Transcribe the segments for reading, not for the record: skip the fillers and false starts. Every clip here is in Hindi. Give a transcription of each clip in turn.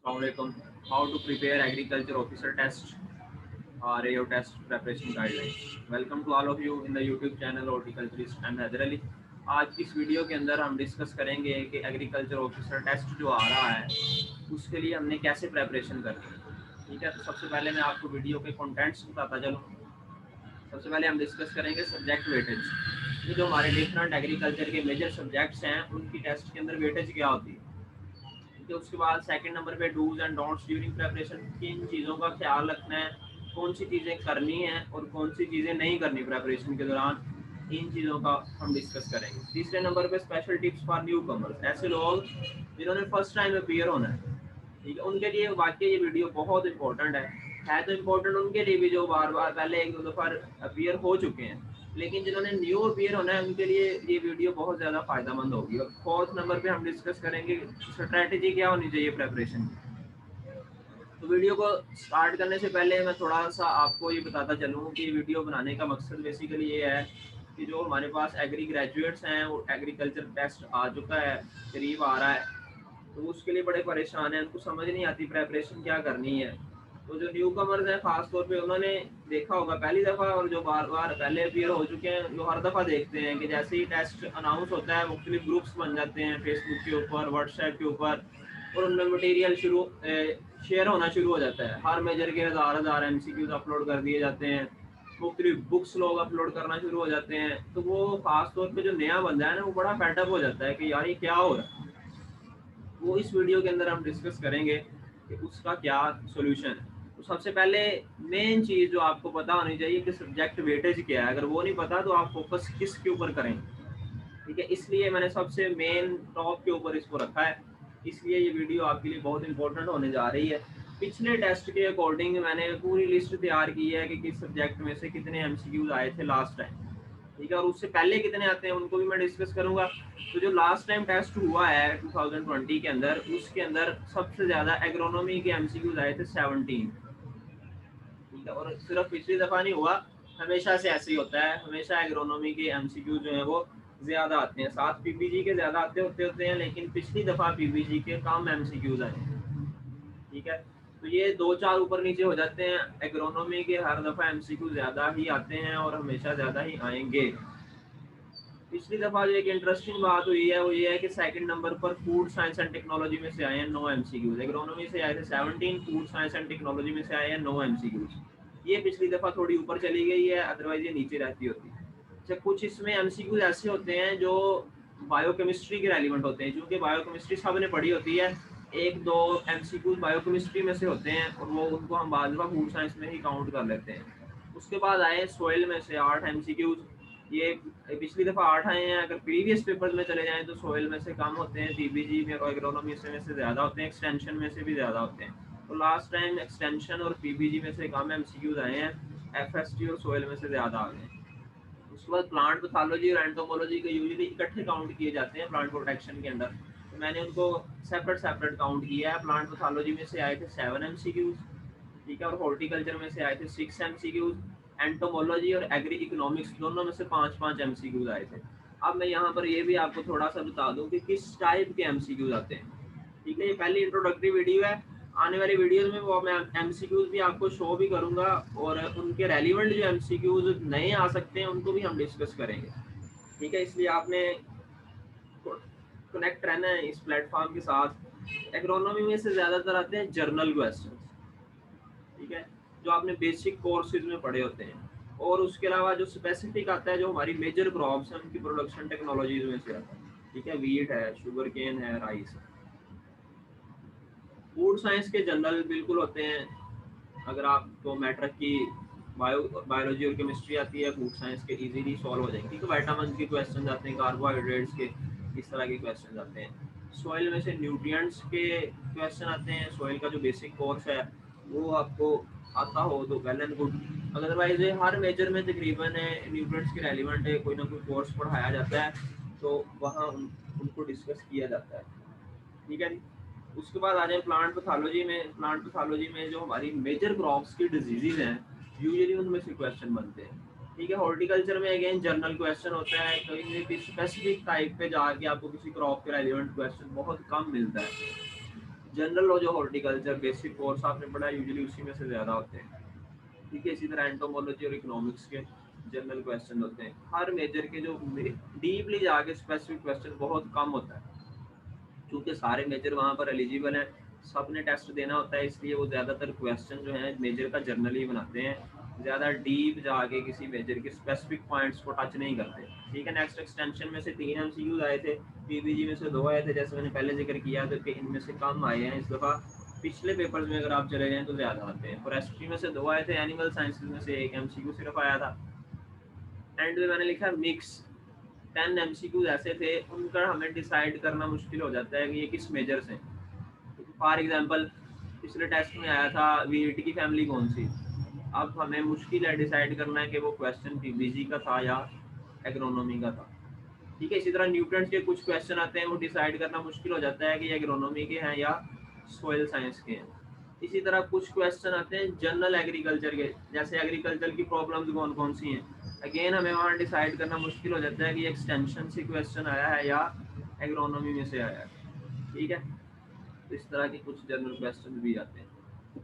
Assalamualaikum. How to prepare agriculture officer test or AO test preparation guidelines. Welcome to all of you in the YouTube channel Horticulturist and Haider Ali. आज की इस वीडियो के अंदर हम डिस्कस करेंगे कि एग्रीकल्चर ऑफिसर टेस्ट जो आ रहा है उसके लिए हमने कैसे प्रेपरेशन करनी है। ठीक है, तो सबसे पहले मैं आपको वीडियो के कंटेंट्स बताता चलूँ। सबसे पहले हम डिस्कस करेंगे सब्जेक्ट वेटेज। ये जो हमारे डिफरेंट एग्रीकल्चर के मेजर सब्जेक्ट्स हैं उनकी टेस्ट के अंदर वेटेज क्या होती है। ठीक है, उसके बाद सेकंड नंबर पे dos and don'ts during preparation, किन चीज़ों का ख्याल रखना है, कौन सी चीज़ें करनी है और कौन सी चीज़ें नहीं करनी प्रेपरेशन के दौरान, इन चीज़ों का हम डिस्कस करेंगे। तीसरे नंबर पे special tips for new commerce, ऐसे लोग जिन्होंने फर्स्ट टाइम अपीयर होना है। ठीक है, उनके लिए वाकई ये वीडियो बहुत इंपॉर्टेंट है तो इम्पोर्टेंट उनके लिए भी जो बार बार पहले एक दो दफ़ा अपीयर हो चुके हैं, लेकिन जिन्होंने न्यू अपीयर होना है उनके लिए ये वीडियो बहुत ज़्यादा फ़ायदेमंद होगी। और फोर्थ नंबर पे हम डिस्कस करेंगे स्ट्रैटेजी क्या होनी चाहिए प्रेपरेशन की। तो वीडियो को स्टार्ट करने से पहले मैं थोड़ा सा आपको ये बताता चलूँ कि वीडियो बनाने का मकसद बेसिकली ये है कि जो हमारे पास एग्री ग्रेजुएट्स हैं वो एग्रीकल्चर टेस्ट आ चुका है, करीब आ रहा है, तो उसके लिए बड़े परेशान हैं, उनको समझ नहीं आती प्रेपरेशन क्या करनी है। तो जो न्यू कमर्स हैं खास तौर पे उन्होंने देखा होगा पहली दफ़ा, और जो बार बार पहले अपीयर हो चुके हैं जो हर दफ़ा देखते हैं कि जैसे ही टेस्ट अनाउंस होता है मुख्तलिफ ग्रुप्स बन जाते हैं फेसबुक के ऊपर, व्हाट्सएप के ऊपर, और उनमें मटेरियल शेयर होना शुरू हो जाता है। हर मेजर के हज़ार हज़ार MCQs अपलोड कर दिए जाते हैं, मुख्तलिफ बुक्स लोग अपलोड करना शुरू हो जाते हैं। तो वो खास तौर पे जो नया बंदा है ना वो बड़ा फेडअप हो जाता है कि यार ये क्या हो रहा है। वो इस वीडियो के अंदर हम डिस्कस करेंगे कि उसका क्या सोल्यूशन है। तो सबसे पहले मेन चीज़ जो आपको पता होनी चाहिए कि सब्जेक्ट वेटेज क्या है। अगर वो नहीं पता तो आप फोकस किस के ऊपर करेंगे। ठीक है, इसलिए मैंने सबसे मेन टॉप के ऊपर इसको रखा है, इसलिए ये वीडियो आपके लिए बहुत इंपॉर्टेंट होने जा रही है। पिछले टेस्ट के अकॉर्डिंग मैंने पूरी लिस्ट तैयार की है कि किस सब्जेक्ट में से कितने MCQs आए थे लास्ट टाइम। ठीक है, और उससे पहले कितने आते हैं उनको भी मैं डिस्कस करूंगा। तो जो लास्ट टाइम टेस्ट हुआ है 2020 के अंदर, उसके अंदर सबसे ज़्यादा एग्रोनॉमी के MCQs आए थे 17। ठीक है, और सिर्फ पिछली दफ़ा नहीं हुआ, हमेशा से ऐसे ही होता है, हमेशा एग्रोनॉमी के MCQ जो है वो ज़्यादा आते हैं। साथ PPG के ज़्यादा होते हैं, लेकिन पिछली दफ़ा PPG के कम MCQs आए हैं। ठीक है, तो ये दो चार ऊपर नीचे हो जाते हैं। एग्रोनॉमी के हर दफ़ा MCQ ज़्यादा ही आते हैं और हमेशा ज़्यादा ही आएंगे। पिछली दफ़ा जो एक इंटरेस्टिंग बात हुई है वो ये है कि सेकंड नंबर पर फूड साइंस एंड टेक्नोलॉजी में से आए हैं 9 MCQs। एग्रोनॉमी से आए थे 17, फूड साइंस एंड टेक्नोलॉजी में से आए हैं 9 MCQs। ये पिछली दफ़ा थोड़ी ऊपर चली गई है, अदरवाइज ये नीचे रहती होती है। अच्छा, कुछ इसमें MCQs ऐसे होते हैं जो बायोकेमिस्ट्री के रेलिवेंट होते हैं, क्योंकि बायोकेमिस्ट्री सबने पढ़ी होती है। एक दो MCQs बायोकेमिस्ट्री में से होते हैं और वो उनको हम बाद में फूड साइंस में ही काउंट कर लेते हैं। उसके बाद आए सोइल में से 8 MCQs। ये पिछली दफ़ा 8 आए हैं। अगर प्रीवियस पेपर्स में चले जाएँ तो सोइल में से कम होते हैं, PPG में और एग्रोनॉमी में से ज़्यादा होते हैं, एक्सटेंशन में से भी ज़्यादा होते हैं। तो लास्ट टाइम एक्सटेंशन और PPG में से कम MCQs आए हैं, FST और सोइल में से ज़्यादा आ गए हैं। उसके बाद प्लांट पैथोलॉजी और एंटोमोलॉजी के यूजुअली इकट्ठे काउंट किए जाते हैं प्लांट प्रोटेक्शन के अंदर, तो मैंने उनको सेपरेट सेपरेट काउंट किया है। प्लांट पैथोलॉजी में से आए थे 7 MCQs। ठीक है, और हॉर्टिकल्चर में से आए थे 6 MCQs। एंटोमोलॉजी और एग्री इकोनॉमिक्स दोनों में से 5-5 MCQs आए थे। अब मैं यहाँ पर ये भी आपको थोड़ा सा बता दूँ कि किस टाइप के MCQs आते हैं। ठीक है, ये पहली इंट्रोडक्टरी वीडियो है। आने वाली वीडियोस में वो मैं MCQs भी आपको शो भी करूँगा, और उनके रेलिवेंट जो MCQs नए आ सकते हैं उनको भी हम डिस्कस करेंगे। ठीक है, इसलिए आपने कनेक्ट रहना है इस प्लेटफॉर्म के साथ। एग्रोनॉमी में से ज़्यादातर आते हैं जर्नल क्वेश्चन। ठीक है, जो आपने बेसिक कोर्सेज में पढ़े होते हैं, और उसके अलावा जो स्पेसिफिक आता है जो हमारी मेजर क्रॉप्स हैं उनकी प्रोडक्शन टेक्नोलॉजीज में से आता है। ठीक है, वीट है, शुगर केन है, राइस है। फूड साइंस के जनरल बिल्कुल होते हैं। अगर आपको मैट्रिक की बायोलॉजी और केमिस्ट्री आती है, फूड साइंस के इजीली सॉल्व हो जाएंगे, क्योंकि विटामिन के क्वेश्चन आते हैं, कार्बोहाइड्रेट्स के, इस तरह के क्वेश्चन आते हैं। सॉइल में से न्यूट्रिएंट्स के क्वेश्चन आते हैं। सॉइल का जो बेसिक कोर्स है वो आपको आता हो तो वेल एंड गुड, अदरवाइज हर मेजर में तकरीबन न्यूट्रिएंट्स के रेलिवेंट है कोई ना कोई कोर्स पढ़ाया जाता है, तो वहाँ उनको डिस्कस किया जाता है। ठीक है जी। उसके बाद आ जाए प्लांट पैथोलॉजी में। प्लांट पैथोलॉजी में जो हमारी मेजर क्रॉप्स की डिजीजेज हैं यूजुअली उनमें से क्वेश्चन बनते हैं। ठीक है, हॉर्टिकल्चर में अगेन जनरल क्वेश्चन होता है, कहीं स्पेसिफिक टाइप पे जाके आपको किसी क्रॉप के रेलिवेंट क्वेश्चन बहुत कम मिलता है। जनरल जो हॉर्टिकल्चर बेसिक कोर्स आपने पढ़ा है यूजुअली उसी में से ज़्यादा होते हैं। ठीक है, इसी तरह एंटोमोलॉजी और इकोनॉमिक्स के जनरल क्वेश्चन होते हैं। हर मेजर के जो डीपली जाके स्पेसिफिक क्वेश्चन बहुत कम होता है, क्योंकि सारे मेजर वहाँ पर एलिजिबल हैं, सब ने टेस्ट देना होता है, इसलिए वो ज़्यादातर क्वेश्चन जो है मेजर का जनरली बनाते हैं, ज़्यादा डीप जाके किसी मेजर के स्पेसिफिक पॉइंट्स को टच नहीं करते। ठीक है, नेक्स्ट एक्सटेंशन में से 3 MCQs आए थे, पीबीजी में से 2 आए थे, जैसे मैंने पहले जिक्र किया, तो इनमें से कम आए हैं इस दफ़ा। पिछले पेपर्स में अगर आप चले जाएँ तो ज़्यादा आते हैं। फॉरेस्ट्री में से 2 आए थे, एनिमल साइंसेज में से 1 MCQ सिर्फ आया था। एंड में मैंने लिखा मिक्स 10 MCQs ऐसे थे उनका हमें डिसाइड करना मुश्किल हो जाता है कि ये किस मेजर से। फॉर एग्जांपल पिछले टेस्ट में आया था वीट की फैमिली कौन सी, अब हमें मुश्किल है डिसाइड करना है कि वो क्वेश्चन पीबीजी का था या एग्रोनॉमी का था। ठीक है, इसी तरह न्यूट्रंस के कुछ क्वेश्चन आते हैं, वो डिसाइड करना मुश्किल हो जाता है कि एग्रोनॉमी के हैं या सोयल साइंस के हैं। इसी तरह कुछ क्वेश्चन आते हैं जनरल एग्रीकल्चर के, जैसे एग्रीकल्चर की प्रॉब्लम्स कौन कौन सी हैं, अगेन हमें वहाँ डिसाइड करना मुश्किल हो जाता है कि एक्सटेंशन से क्वेश्चन आया है या एग्रोनॉमी में से आया है। ठीक है, तो इस तरह के कुछ जनरल क्वेश्चन भी आते हैं।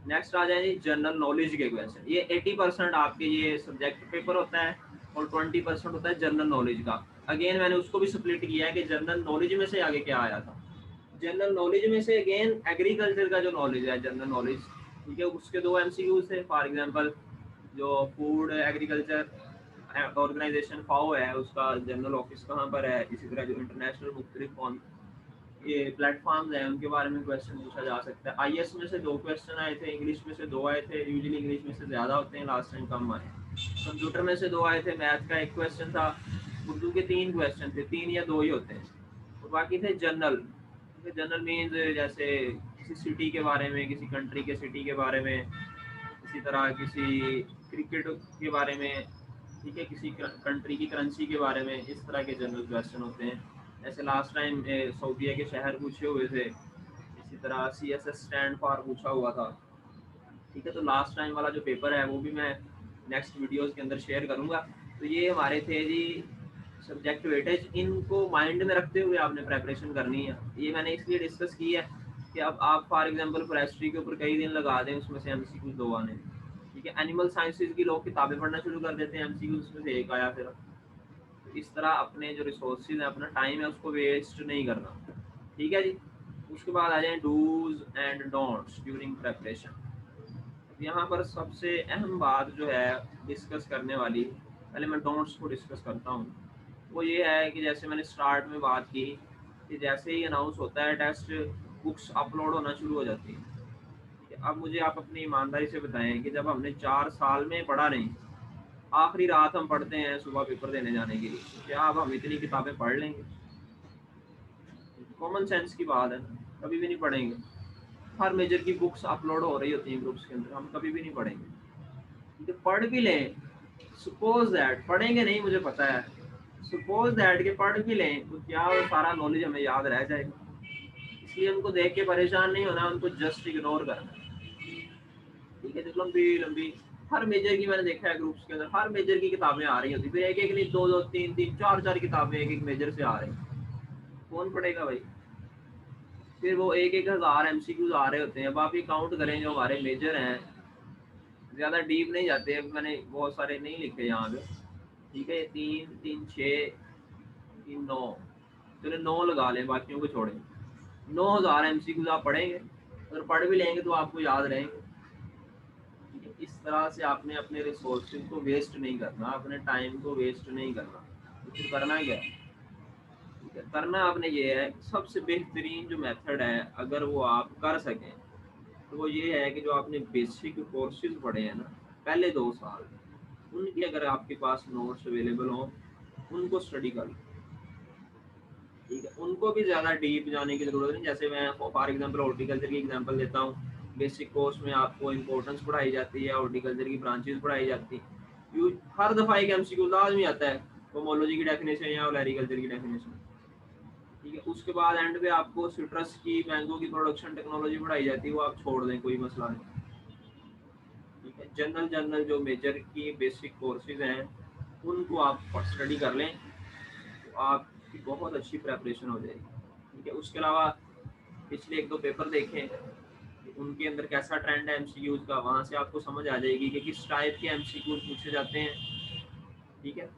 नेक्स्ट आ जाए जी जनरल नॉलेज के क्वेश्चन। ये 80% आपके ये सब्जेक्ट पेपर होता है और 20% होता है जनरल नॉलेज का। अगेन मैंने उसको भी स्प्लिट किया है कि जनरल नॉलेज में से आगे क्या आया था। जनरल नॉलेज में से अगेन एग्रीकल्चर का जो नॉलेज है जनरल नॉलेज, ठीक है, उसके 2 MCQs थे। फॉर एग्जांपल जो फूड एग्रीकल्चर ऑर्गेनाइजेशन फाओ है उसका जनरल ऑफिस कहाँ पर है, इसी तरह जो इंटरनेशनल मुख्तलिफ ये प्लेटफॉर्म्स हैं उनके बारे में क्वेश्चन पूछा जा सकता है। आईएएस में से 2 क्वेश्चन आए थे, इंग्लिश में से 2 आए थे, यूजुअली इंग्लिश में से ज़्यादा होते हैं, लास्ट टाइम कम आए। कंप्यूटर में से 2 आए थे, मैथ का 1 क्वेश्चन था, उर्दू के 3 क्वेश्चन थे, 3 या 2 ही होते हैं, और बाकी थे जनरल। जनरल मीन्स जैसे किसी सिटी के बारे में, किसी कंट्री के सिटी के बारे में, इसी तरह किसी क्रिकेट के बारे में, ठीक है, किसी कंट्री की करेंसी के बारे में, इस तरह के जनरल क्वेश्चन होते हैं। जैसे लास्ट टाइम सऊदीया के शहर पूछे हुए थे, इसी तरह CSS स्टैंड फॉर पूछा हुआ था। ठीक है, तो लास्ट टाइम वाला जो पेपर है वो भी मैं नेक्स्ट वीडियोस के अंदर शेयर करूंगा। तो ये हमारे थे जी सब्जेक्ट वेटेज, इनको माइंड में रखते हुए आपने प्रेपरेशन करनी है। ये मैंने इसलिए डिस्कस की है कि अब आप फॉर एग्जांपल फॉरेस्ट्री के ऊपर कई दिन लगा दें, उसमें से MCQ 2 आने। ठीक है, एनिमल साइंसेज की लोग किताबें पढ़ना शुरू कर देते हैं, MCQ उसमें से 1 आया फिर। तो इस तरह अपने जो रिसोर्सेज हैं, अपना टाइम है, उसको वेस्ट नहीं करना। ठीक है जी, उसके बाद आ जाए dos and don'ts during preparation. यहाँ पर सबसे अहम बात जो है डिस्कस करने वाली, पहले मैं डोंट्स को डिस्कस करता हूँ। वो ये है कि जैसे मैंने स्टार्ट में बात की कि जैसे ही अनाउंस होता है टेस्ट, बुक्स अपलोड होना शुरू हो जाती है। ठीक है, अब मुझे आप अपनी ईमानदारी से बताएं कि जब हमने 4 साल में पढ़ा नहीं, आखिरी रात हम पढ़ते हैं सुबह पेपर देने जाने के लिए, तो क्या अब हम इतनी किताबें पढ़ लेंगे? कॉमन सेंस की बात है, कभी भी नहीं पढ़ेंगे। हर मेजर की बुक्स अपलोड हो रही होती हैं ग्रुप्स के अंदर, हम कभी भी नहीं पढ़ेंगे। तो पढ़ भी लें, सपोज दैट पढ़ेंगे नहीं, मुझे पता है, सपोज दैट के पढ़ भी लें तो क्या वो सारा नॉलेज हमें याद रह जाएगा? इसलिए उनको देख के परेशान नहीं होना, उनको जस्ट इग्नोर करना। ठीक है, जो लंबी लंबी हर मेजर की मैंने देखा है ग्रुप्स के अंदर, हर मेजर की किताबें आ रही होती, फिर एक एक नहीं, 2 2 3 3 4 4 किताबें एक एक मेजर से आ रही, कौन पढ़ेगा भाई? फिर वो 1 1 हज़ार MCQs आ रहे होते हैं। अब आप ये काउंट करें, जो हमारे मेजर हैं, ज़्यादा डीप नहीं जाते, अब मैंने बहुत सारे नहीं लिखे यहाँ पे। ठीक है, 3 3 6 3 9, चलो 9 लगा लें, बाकियों को छोड़ें। 9,000 MCQs आप पढ़ेंगे, अगर पढ़ भी लेंगे तो आपको याद रहेंगे। ठीक है, इस तरह से आपने अपने रिसोर्सेज को वेस्ट नहीं करना, अपने टाइम को वेस्ट नहीं करना। तो फिर करना क्या है? ठीक है, करना आपने ये है, सबसे बेहतरीन जो मेथड है अगर वो आप कर सकें, तो वो ये है कि जो आपने बेसिक कोर्सेज पढ़े हैं ना पहले 2 साल, उनके अगर आपके पास नोट्स अवेलेबल हों, उनको स्टडी कर लो। ठीक है, उनको भी ज़्यादा डीप जाने की ज़रूरत नहीं। जैसे मैं फॉर एग्जांपल हॉर्टिकल्चर की एग्जांपल देता हूँ, बेसिक कोर्स में आपको इंपॉर्टेंस पढ़ाई जाती है, हॉर्टिकल्चर की ब्रांचेस पढ़ाई जाती हैं। हर दफ़ा एक MCQ लाजमी आता है, पोमोलॉजी की डेफिनेशन या ओलेरिकल्चर की डेफिनेशन। ठीक है, उसके बाद एंड पे आपको सिट्रस की, मैंगो की प्रोडक्शन टेक्नोलॉजी पढ़ाई जाती है, वो आप छोड़ दें, कोई मसला नहीं। ठीक है, जनरल जनरल जो मेजर की बेसिक कोर्सेज हैं उनको आप स्टडी कर लें, तो आपकी बहुत अच्छी प्रेपरेशन हो जाएगी। ठीक है, उसके अलावा पिछले एक दो पेपर देखें उनके अंदर कैसा ट्रेंड है एमसीक्यूज का, वहाँ से आपको समझ आ जाएगी कि किस टाइप के एमसीक्यूज पूछे जाते हैं। ठीक है,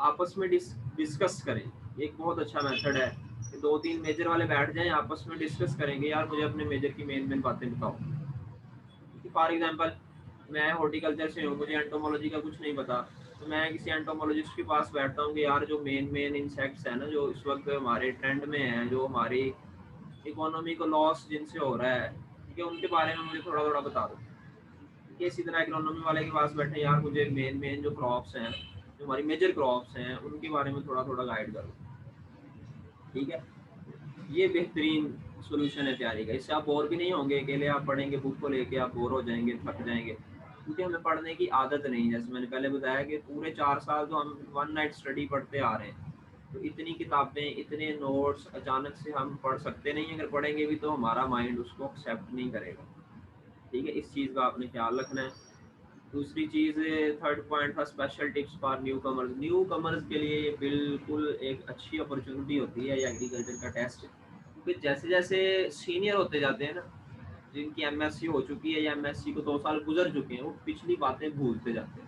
आपस में डिस्कस करें। एक बहुत अच्छा मेथड है कि दो तीन मेजर वाले बैठ जाएं, आपस में डिस्कस करेंगे, यार मुझे अपने मेजर की मेन मेन बातें बताओ। फॉर एग्जांपल मैं हॉर्टिकल्चर से हूँ, मुझे एंटोमोलॉजी का कुछ नहीं पता, तो मैं किसी एंटोमोलॉजिस्ट के पास बैठता हूँ कि यार जो मेन मेन इंसेक्ट्स हैं ना जो इस वक्त हमारे ट्रेंड में हैं, जो हमारी इकोनॉमी को लॉस जिनसे हो रहा है, ठीक है, उनके बारे में मुझे थोड़ा थोड़ा बता दो। ठीक है, इसी तरह इकोनॉमी वाले के पास बैठे, यार मुझे मेन मेन जो क्रॉप्स हैं, जो हमारी मेजर क्रॉप्स हैं, उनके बारे में थोड़ा थोड़ा गाइड करो। ठीक है, ये बेहतरीन सोल्यूशन है तैयारी का। इससे आप बोर भी नहीं होंगे, अकेले आप पढ़ेंगे बुक को लेके आप बोर हो जाएंगे, थक जाएंगे, क्योंकि हमें पढ़ने की आदत नहीं। जैसे मैंने पहले बताया कि पूरे 4 साल तो हम वन नाइट स्टडी पढ़ते आ रहे हैं, तो इतनी किताबें इतने नोट्स अचानक से हम पढ़ सकते नहीं। अगर पढ़ेंगे भी तो हमारा माइंड उसको एक्सेप्ट नहीं करेगा। ठीक है, इस चीज़ का आपने ख्याल रखना है। दूसरी चीज़, थर्ड पॉइंट था special tips for new commerce. New commerce के लिए ये बिल्कुल एक अच्छी अपॉर्चुनिटी होती है ये एग्रीकल्चर का टेस्ट, क्योंकि जैसे जैसे सीनियर होते जाते हैं ना, जिनकी एमएससी हो चुकी है या एमएससी को 2 साल गुजर चुके हैं, वो पिछली बातें भूलते जाते हैं।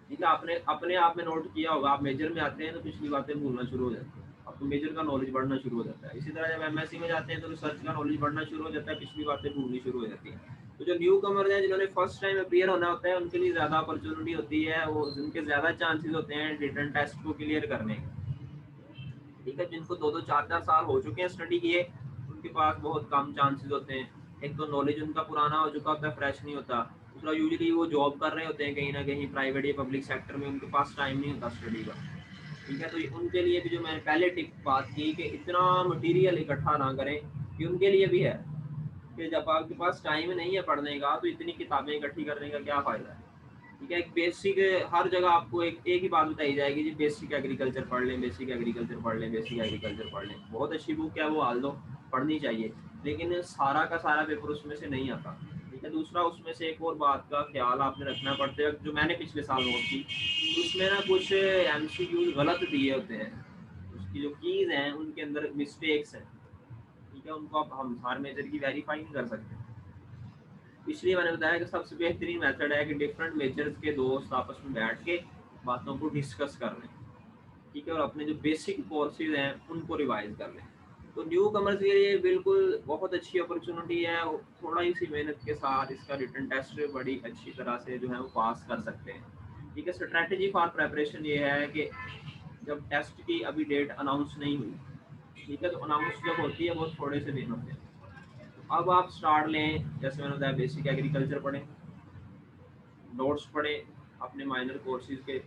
ठीक है, आपने अपने आप में नोट किया होगा, आप मेजर में आते हैं तो पिछली बातें भूलना शुरू हो जाती है, आपको मेजर का नॉलेज बढ़ना शुरू हो जाता है। इसी तरह जब एमएससी में जाते हैं तो रिसर्च का नॉलेज बढ़ना शुरू हो जाता है, पिछली बातें भूलनी शुरू हो जाती है। तो जो न्यू कमर है, जिन्होंने फर्स्ट टाइम अपियर होना होता है, उनके लिए ज़्यादा अपॉर्चुनिटी होती है, वो जिनके ज़्यादा चांसेस होते हैं रिटन टेस्ट को क्लियर करने के। ठीक है, जिनको 2-2 4-4 साल हो चुके हैं स्टडी किए, उनके पास बहुत कम चांसेस होते हैं। एक तो नॉलेज उनका पुराना हो चुका होता है, फ्रेश नहीं होता। दूसरा, यूजुअली वो जॉब कर रहे होते हैं कहीं ना कहीं प्राइवेट या पब्लिक सेक्टर में, उनके पास टाइम नहीं होता स्टडी का। ठीक है, तो उनके लिए भी जो मैंने पहले टिप बात की कि इतना मटेरियल इकट्ठा ना करें, ये उनके लिए भी है कि जब आपके पास टाइम नहीं है पढ़ने का तो इतनी किताबें इकट्ठी करने का क्या फ़ायदा है। ठीक है, एक बेसिक, हर जगह आपको एक ही बात बताई जाएगी जी, बेसिक एग्रीकल्चर पढ़ लें, बेसिक एग्रीकल्चर पढ़ लें, बेसिक एग्रीकल्चर पढ़ लें। बहुत अच्छी बुक है वो, हाल दो, पढ़नी चाहिए, लेकिन सारा का सारा पेपर उसमें से नहीं आता। ठीक है, दूसरा उसमें से एक और बात का ख्याल आपने रखना पड़ता है, जो मैंने पिछले साल नोट की, उसमें ना कुछ एमसीक्यूज गलत दिए होते हैं, उसकी जो कीज़ हैं उनके अंदर मिस्टेक्स हैं। ठीक है, उनको आप हम हर मेजर की वेरीफाई नहीं कर सकते। इसलिए मैंने बताया कि सबसे बेहतरीन मेथड है कि डिफरेंट मेजर्स के दोस्त आपस में बैठ के बातों को डिस्कस कर लें। ठीक है, और अपने जो बेसिक कोर्सेज हैं उनको रिवाइज कर लें। तो न्यू कमर्स के लिए बिल्कुल बहुत अच्छी अपॉर्चुनिटी है, थोड़ा ही सी मेहनत के साथ इसका रिटन टेस्ट बड़ी अच्छी तरह से जो है वो पास कर सकते हैं। ठीक है, स्ट्रैटेजी फॉर प्रेपरेशन ये है कि जब टेस्ट की अभी डेट अनाउंस नहीं हुई, ठीक है, तो अनाउंस जब होती है बहुत थोड़े से दिन होते हैं, अब आप स्टार्ट लें। जैसे मैंने बताया बेसिक एग्रीकल्चर पढ़ें, नोट्स पढ़ें अपने माइनर कोर्सेज के,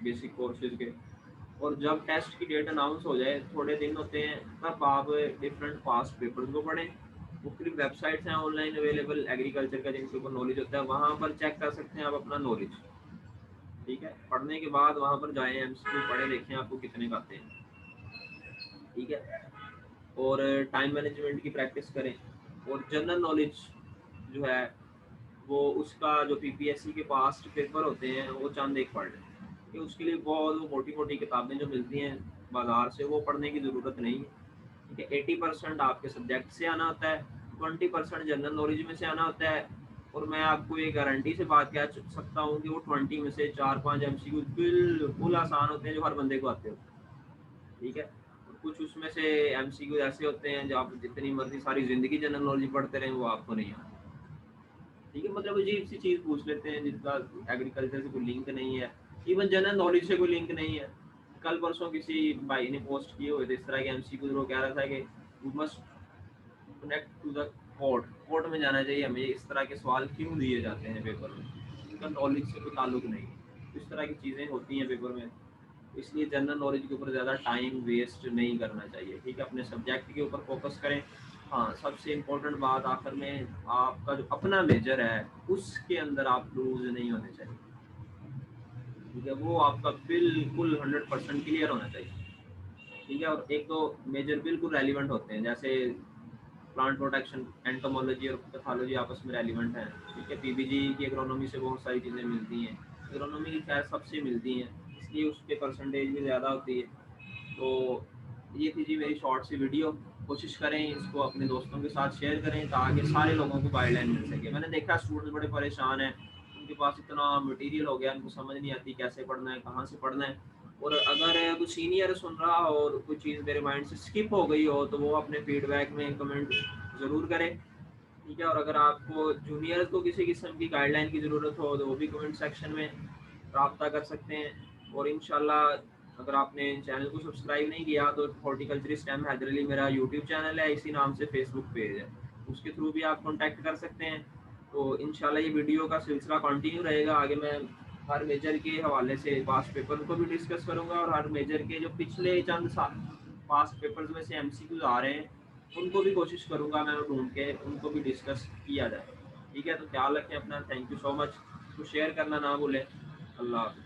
बेसिक कोर्सेज के, और जब टेस्ट की डेट अनाउंस हो जाए, थोड़े दिन होते हैं, तब आप डिफरेंट पास्ट पेपर्स को पढ़ें। मुख्तलिफ वेबसाइट्स हैं ऑनलाइन अवेलेबल एग्रीकल्चर का, जिनके ऊपर नॉलेज होता है, वहाँ पर चेक कर सकते हैं आप अपना नॉलेज। ठीक है, पढ़ने के बाद वहाँ पर जाएँ, एमसीक्यू पढ़े, देखें आपको कितने का आते हैं। ठीक है, और टाइम मैनेजमेंट की प्रैक्टिस करें, और जनरल नॉलेज जो है वो उसका जो पीपीएससी के पास्ट पेपर होते हैं वो चंद एक पढ़ लें, कि उसके लिए बहुत वो मोटी मोटी किताबें जो मिलती हैं बाजार से, वो पढ़ने की ज़रूरत नहीं है। ठीक है, 80% आपके सब्जेक्ट से आना होता है, 20% जनरल नॉलेज में से आना होता है, और मैं आपको ये गारंटी से बात कह सकता हूँ कि वो 20 में से 4-5 एमसीक्यू बिल्कुल आसान होते हैं जो हर बंदे को आते होते हैं। ठीक है, और कुछ उसमें से एमसीक्यू ऐसे होते हैं जो आप जितनी मर्जी सारी ज़िंदगी जनरल नॉलेज पढ़ते रहें वो आपको नहीं आता। ठीक है, मतलब अजीब सी चीज़ पूछ लेते हैं जिसका एग्रीकल्चर से कोई लिंक नहीं है, इवन जनरल नॉलेज से कोई लिंक नहीं है। कल परसों किसी भाई ने पोस्ट किए हुए थे इस तरह के एमसीक्यू, वो कह रहा था कि you must connect to the court, court में जाना चाहिए हमें, इस तरह के सवाल क्यों दिए जाते हैं पेपर में, इनका नॉलेज से कोई ताल्लुक नहीं है। इस तरह की चीज़ें होती हैं पेपर में, इसलिए जनरल नॉलेज के ऊपर ज़्यादा टाइम वेस्ट नहीं करना चाहिए। ठीक है, अपने सब्जेक्ट के ऊपर फोकस करें। हाँ, सबसे इम्पोर्टेंट बात आखिर में, आपका जो अपना मेजर है उसके अंदर आप लूज नहीं होने चाहिए। ठीक है, वो आपका बिल्कुल 100% क्लियर होना चाहिए। ठीक है, और एक तो मेजर बिल्कुल रेलिवेंट होते हैं, जैसे प्लांट प्रोटेक्शन, एंटोमोलॉजी और पैथोलॉजी आपस में रेलिवेंट हैं। ठीक है, पीबीजी की एग्रोनॉमी से बहुत सारी चीज़ें मिलती हैं, एग्रोनॉमी की खैर सबसे मिलती हैं, इसलिए उसके परसेंटेज भी ज़्यादा होती है। तो ये थी जी मेरी शॉर्ट सी वीडियो। कोशिश करें इसको अपने दोस्तों के साथ शेयर करें ताकि सारे लोगों को गाइडलाइन मिल सके। मैंने देखा स्टूडेंट्स बड़े परेशान हैं, उनके पास इतना मटेरियल हो गया, उनको समझ नहीं आती कैसे पढ़ना है, कहाँ से पढ़ना है। और अगर कोई सीनियर सुन रहा हो और कोई चीज़ मेरे माइंड से स्किप हो गई हो तो वो अपने फीडबैक में कमेंट ज़रूर करें, ठीक है। और अगर आपको जूनियर्स को किसी किस्म की गाइडलाइन की ज़रूरत हो तो वो भी कमेंट सेक्शन में रब्ता कर सकते हैं। और इंशाल्लाह अगर आपने चैनल को सब्सक्राइब नहीं किया तो हॉर्टिकल्चरिस्ट एम हैदर अली मेरा यूट्यूब चैनल है, इसी नाम से फेसबुक पेज है, उसके थ्रू भी आप कॉन्टैक्ट कर सकते हैं। तो इंशाल्लाह ये वीडियो का सिलसिला कंटिन्यू रहेगा। आगे मैं हर मेजर के हवाले से पास्ट पेपर को भी डिस्कस करूँगा और हर मेजर के जो पिछले चंद साल पास्ट पेपर्स में से एमसीक्यूज आ रहे हैं उनको भी कोशिश करूँगा मैं ढूंढ के उनको भी डिस्कस किया जाए, ठीक है। तो ख्याल रखें अपना। Thank you so much. तो शेयर करना ना भूलें। अल्लाह हाफ़िज़।